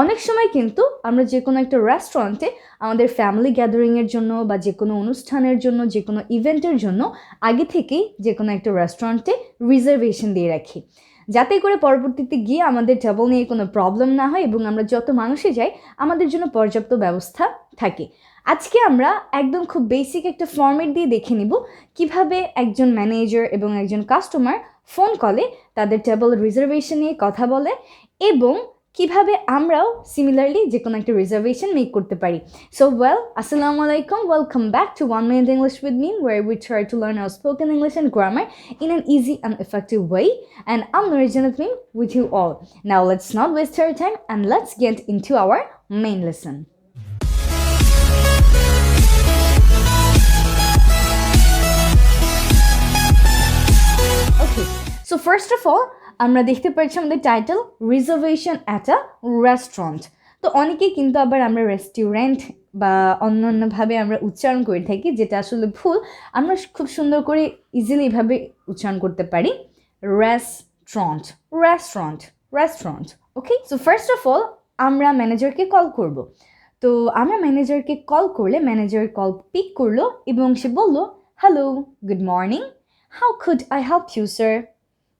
অনেক সময় কিন্তু আমরা যে কোনো একটা রেস্টুরেন্টে আমাদের ফ্যামিলি গ্যাদারিংয়ের জন্য বা যে কোনো অনুষ্ঠানের জন্য যে কোনো ইভেন্টের জন্য আগে থেকেই যে কোনো একটা রেস্টুরেন্টে রিজার্ভেশন দিয়ে রাখি, যাতে করে পরবর্তীতে গিয়ে আমাদের টেবল নিয়ে কোনো প্রবলেম না হয় এবং আমরা যত মানুষে যাই আমাদের জন্য পর্যাপ্ত ব্যবস্থা থাকে। আজকে আমরা একদম খুব বেসিক একটা ফর্মেট দিয়ে দেখে নিব কিভাবে একজন ম্যানেজার এবং একজন কাস্টমার ফোন কলে তাদের টেবল রিজার্ভেশন নিয়ে কথা বলে এবং কিভাবে আমরাও সিমিলারলি যে কোনো একটা রিজার্ভেশন মেক করতে পারি। সো আসসালামু আলাইকুম, welcome back to 1 Minute English with me, where we try to learn our spoken English and grammar in an easy and effective way. And I'm Noore Jannat Meem with you all. Now let's not waste our time and let's get into our main lesson. Okay, so first of all, আমরা দেখতে পাচ্ছি আমাদের title reservation at a restaurant. তো অনেকেই কিন্তু আবার আমরা restaurant বা অন্যান্যভাবে আমরা উচ্চারণ করে থাকি, যেটা আসলে ভুল। আমরা খুব সুন্দর করে ইজিলি এভাবে উচ্চারণ করতে পারি, restaurant restaurant restaurant. Okay, so first of all আমরা ম্যানেজারকে কল করব। তো আমরা ম্যানেজারকে কল করলে ম্যানেজার কল পিক করলো এবং সে বলল, hello, good morning, how could I help you sir.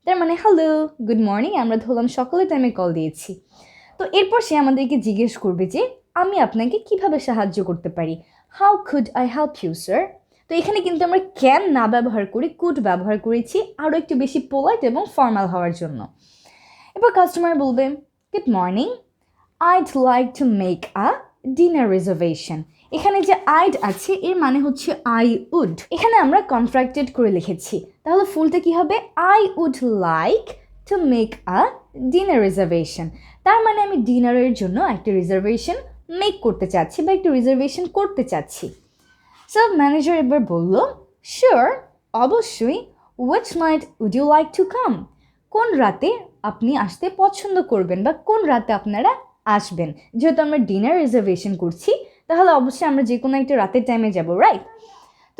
তার মানে হ্যালো, গুড মর্নিং, আমরা ধরলাম সকালে টাইমে কল দিয়েছি। তো এরপর সে আমাদেরকে জিজ্ঞেস করবে যে আমি আপনাকে কিভাবে সাহায্য করতে পারি, how could I help you sir. তো এখানে কিন্তু আমরা ক্যান না ব্যবহার করি, কুড ব্যবহার করেছি আরও একটু বেশি পোলাইট এবং ফর্মাল হওয়ার জন্য। এবার কাস্টমার বলবে, good morning, I'd like to make a dinner reservation. এখানে যে আইড আছে এর মানে হচ্ছে আই উড, এখানে আমরা কনট্রাক্টেড করে লিখেছি, তাহলে ফুলটা কি হবে, I would like to make a dinner reservation. তার মানে আমি ডিনারের জন্য একটা রিজার্ভেশন মেক করতে চাচ্ছি বা একটা রিজার্ভেশন করতে চাচ্ছি। সো ম্যানেজার এবার বলল, শিওর, অবশ্যই, which night would you like to come. কোন রাতে আপনি আসতে পছন্দ করবেন বা কোন রাতে আপনারা আসবেন। যেহেতু আমরা ডিনার রিজার্ভেশন করছি তাহলে অবশ্যই আমরা যে কোনো একটা রাতের টাইমে যাব, রাইট?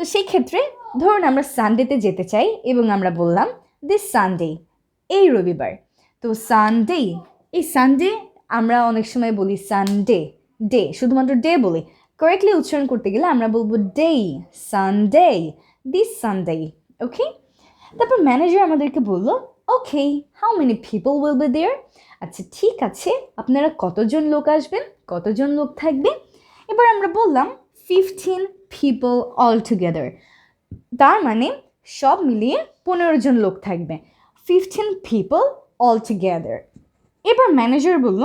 তো সেই ক্ষেত্রে ধরুন আমরা সানডেতে যেতে চাই এবং আমরা বললাম দিস সানডে, এই রবিবার। তো সানডে, এই সানডে আমরা অনেক সময় বলি সানডে, ডে, শুধুমাত্র ডে বলি। কারেক্টলি উচ্চারণ করতে গেলে আমরা বলবো day, Sunday, this Sunday. Okay, তারপর ম্যানেজার আমাদেরকে বললো, okay, how many people will be there. আচ্ছা ঠিক আছে, আপনারা কতজন লোক আসবেন, কতজন লোক থাকবে। এবার আমরা বললাম 15 পিপল অল টুগেদার, তার মানে সব মিলিয়ে 15 জন লোক থাকবে, 15 পিপল অল টুগেদার। এবার ম্যানেজার বলল,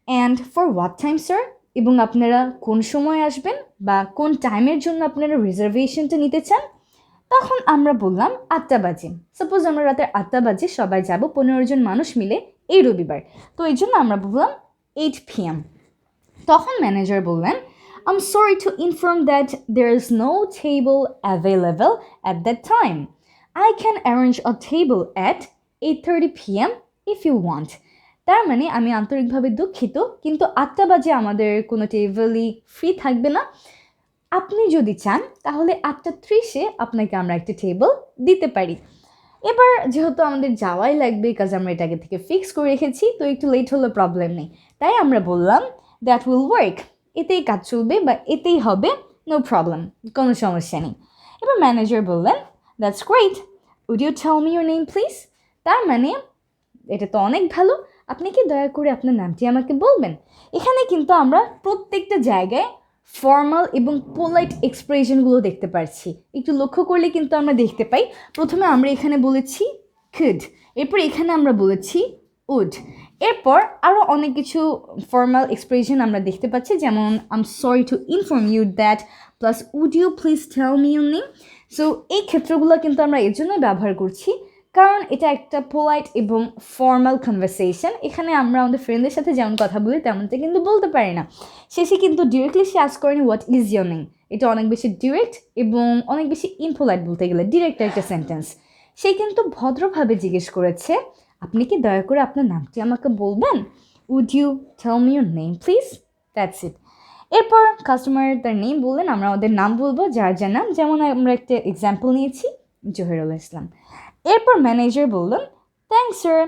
and for what time sir, এবং আপনারা কোন সময় আসবেন বা কোন টাইমের জন্য আপনারা রিজার্ভেশনটা নিতে চান। তখন আমরা বললাম 8টা বাজে। সাপোজ আমরা রাতের 8টা বাজে সবাই যাব, 15 জন মানুষ মিলে এই রবিবার, তো এই জন্য আমরা বললাম 8 PM। তখন ম্যানেজার বললেন, I'm sorry to inform that there is no table available at that time. I can arrange a table at 8:30 PM if you want. তার মানে আমি আন্তরিকভাবে দুঃখিত, কিন্তু 8টা বাজে আমাদের কোনো টেবিলই ফ্রি থাকবে না। আপনি যদি চান তাহলে 8:30-এ আপনাকে আমরা একটা টেবিল দিতে পারি। এবার যেহেতু আমাদের যাওয়াই লাগবে, কাজ আমরা এটা আগে থেকে ফিক্স করে রেখেছি, তো একটু লেট হলে প্রবলেম নেই, তাই আমরা বললাম দ্যাট উইল ওয়ার্ক, এতেই কাজ চলবে বা এতেই হবে, নো প্রবলেম, কোনো সমস্যা নেই। এবার ম্যানেজার বললেন, that's great, would you tell me your name please. তার মানে এটা তো অনেক ভালো, আপনি কি দয়া করে আপনার নামটি আমাকে বলবেন। এখানে কিন্তু আমরা প্রত্যেকটা জায়গায় ফর্মাল এবং পোলাইট এক্সপ্রেশনগুলো দেখতে পাচ্ছি। একটু লক্ষ্য করলে কিন্তু আমরা দেখতে পাই, প্রথমে আমরা এখানে বলেছি কুড, এরপর এখানে আমরা বলেছি উড, এরপর আরও অনেক কিছু ফর্মাল এক্সপ্রেশন আমরা দেখতে পাচ্ছি, যেমন I am sorry to inform you that, plus would you please tell me your name. So এই ক্ষেত্রগুলো কিন্তু আমরা এর জন্যই ব্যবহার করছি, কারণ এটা একটা পোলাইট এবং ফর্মাল কনভারসেশন। এখানে আমরা আমাদের ফ্রেন্ডের সাথে যেমন কথা বলি তেমনটা কিন্তু বলতে পারি না। শেষে কিন্তু ডিরেক্টলি সে আস্ক করেনি হোয়াট ইজ ইউর নেম, এটা অনেক বেশি ডিরেক্ট এবং অনেক বেশি ইনপোলাইট বলতে গেলে, ডিরেক্ট একটা সেন্টেন্স। সে কিন্তু ভদ্রভাবে জিজ্ঞেস করেছে, আপনি কি দয়া করে আপনার নামটি আমাকে বলবেন, would you tell me your name please, that's it. এরপর কাস্টমার তার নেম বললেন, আমরা আমাদের নাম বলবো যার যার নাম, যেমন আমরা একটা এক্সাম্পল নিয়েছি, জহিরুল ইসলাম। এরপর ম্যানেজার বললেন, thanks sir,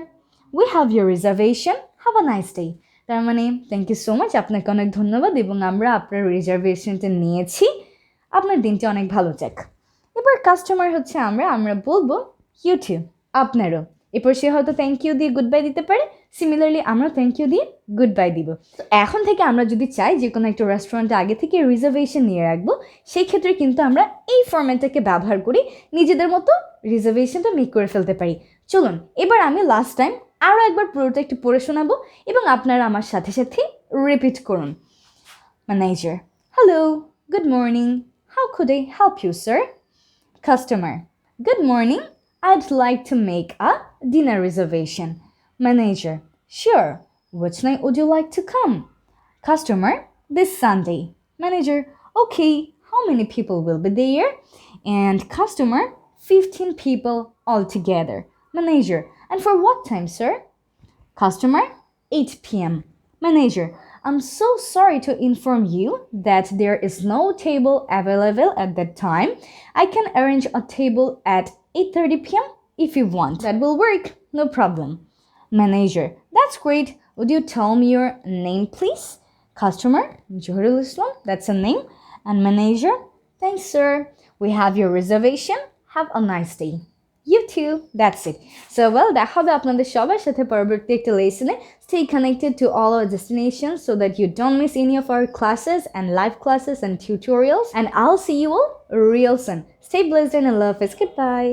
we have your reservation, have a nice day. তার মানে থ্যাংক ইউ সো মাচ, আপনাকে অনেক ধন্যবাদ, এবং আমরা আপনার রিজার্ভেশনটা নিয়েছি, আপনার দিনটা অনেক ভালো যাক। এবার কাস্টমার হচ্ছে আমরা বলবো ইউ টু, আপনারও। এরপর সে হয়তো থ্যাংক ইউ দিয়ে গুড বাই দিতে পারে, সিমিলারলি আমরা থ্যাংক ইউ দিয়ে গুড বাই দিব। তো এখন থেকে আমরা যদি চাই যে কোনো একটা রেস্টুরেন্টে আগে থেকে রিজার্ভেশন নিয়ে রাখবো, সেই ক্ষেত্রে কিন্তু আমরা এই ফরম্যাটটাকে ব্যবহার করি, নিজেদের মতো রিজার্ভেশনটা মেক করে ফেলতে পারি। চলুন এবার আমি লাস্ট টাইম আরও একবার পুরোটা একটু পড়ে শোনাবো এবং আপনারা আমার সাথে সাথে রিপিট করুন। Manager: hello, good morning, how could I help you sir? Customer: good morning, I'd like to make a dinner reservation. Manager: sure, which night would you like to come? Customer: this Sunday. Manager: okay, how many people will be there? And customer: 15 people altogether. Manager: and for what time, sir? Customer: 8 p.m. Manager: I'm so sorry to inform you that there is no table available at that time. I can arrange a table at 8:30 p.m. if you want. That will work, no problem. Manager: that's great. Would you tell me your name, please? Customer: Johurul Islam, that's a name. And manager: thanks, sir. We have your reservation. Have a nice day. You too. That's it. So well, দেখা হবে আপনাদের সবার সাথে পরবর্তী একটা লেসনে। Stay connected to all our destinations so that you don't miss any of our classes and live classes and tutorials. And I'll see you all real soon. Stay blessed and in love. Goodbye.